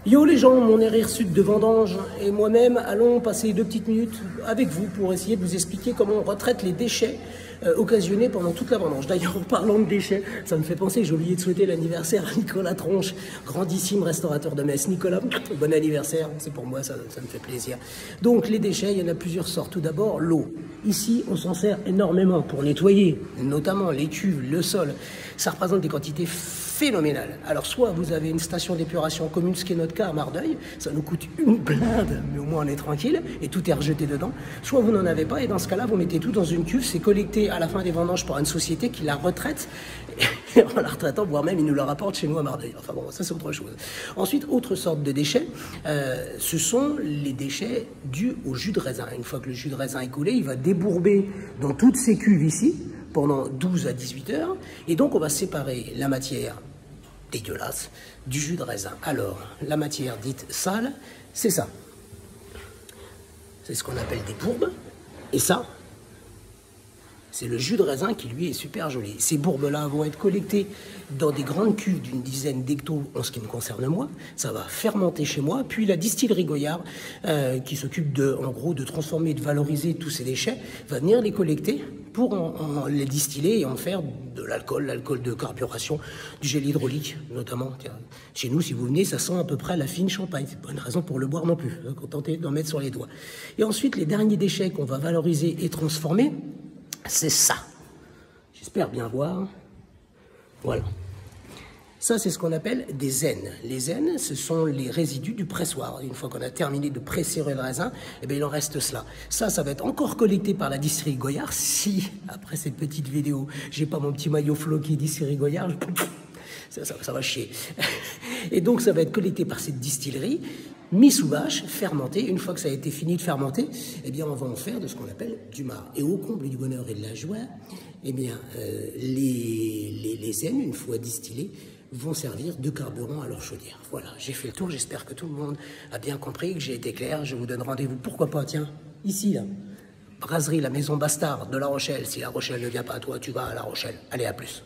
Yo les gens, mon RR Sud de Vendange et moi-même allons passer 2 petites minutes avec vous pour essayer de vous expliquer comment on retraite les déchets occasionnés pendant toute la vendange. D'ailleurs, en parlant de déchets, ça me fait penser, j'ai oublié de souhaiter l'anniversaire à Nicolas Tronche, grandissime restaurateur de Metz. Nicolas, bon anniversaire, c'est pour moi, ça me fait plaisir. Donc les déchets, il y en a plusieurs sortes. Tout d'abord, l'eau. Ici, on s'en sert énormément pour nettoyer, notamment les cuves, le sol. Ça représente des quantités phénoménales. Alors, soit vous avez une station d'épuration commune, ce qui est notre cas à Mardeuil, ça nous coûte une blinde, mais au moins on est tranquille, et tout est rejeté dedans. Soit vous n'en avez pas, et dans ce cas-là, vous mettez tout dans une cuve, c'est collecté à la fin des vendanges par une société qui la retraite, et en la retraitant, voire même, il nous la rapporte chez nous à Mardeuil. Enfin bon, ça c'est autre chose. Ensuite, autre sorte de déchets, ce sont les déchets dus au jus de raisin. Une fois que le jus de raisin est coulé, il va débourber dans toutes ces cuves ici, pendant 12 à 18 heures, et donc on va séparer la matière dégueulasse du jus de raisin. Alors, la matière dite sale, c'est ça. C'est ce qu'on appelle des bourbes, et ça, c'est le jus de raisin qui, lui, est super joli. Ces bourbes-là vont être collectées dans des grandes cuves d'une dizaine d'hectos, en ce qui me concerne moi. Ça va fermenter chez moi. Puis la distillerie Goyard, qui s'occupe en gros de transformer, de valoriser tous ces déchets, va venir les collecter pour les distiller et en faire de l'alcool de carburation, du gel hydraulique notamment. Tiens, chez nous, si vous venez, ça sent à peu près la fine champagne. C'est pas une raison pour le boire non plus. Contentez d'en mettre sur les doigts. Et ensuite, les derniers déchets qu'on va valoriser et transformer, c'est ça. J'espère bien voir. Voilà. Ça, c'est ce qu'on appelle des zènes. Les zènes, ce sont les résidus du pressoir. Une fois qu'on a terminé de presser le raisin, eh bien, il en reste cela. Ça va être encore collecté par la distillerie Goyard. Si, après cette petite vidéo, j'ai pas mon petit maillot floqué distillerie Goyard, ça va chier. Et donc, ça va être collecté par cette distillerie, mis sous bâche, fermenté. Une fois que ça a été fini de fermenter, eh bien, on va en faire de ce qu'on appelle du marc. Et au comble du bonheur et de la joie, eh bien, les zènes, une fois distillées, vont servir de carburant à leur chaudière. Voilà, j'ai fait le tour. J'espère que tout le monde a bien compris, que j'ai été clair. Je vous donne rendez-vous, pourquoi pas, tiens, ici, là, brasserie La Maison Bastard de La Rochelle. Si La Rochelle ne vient pas à toi, tu vas à La Rochelle. Allez, à plus.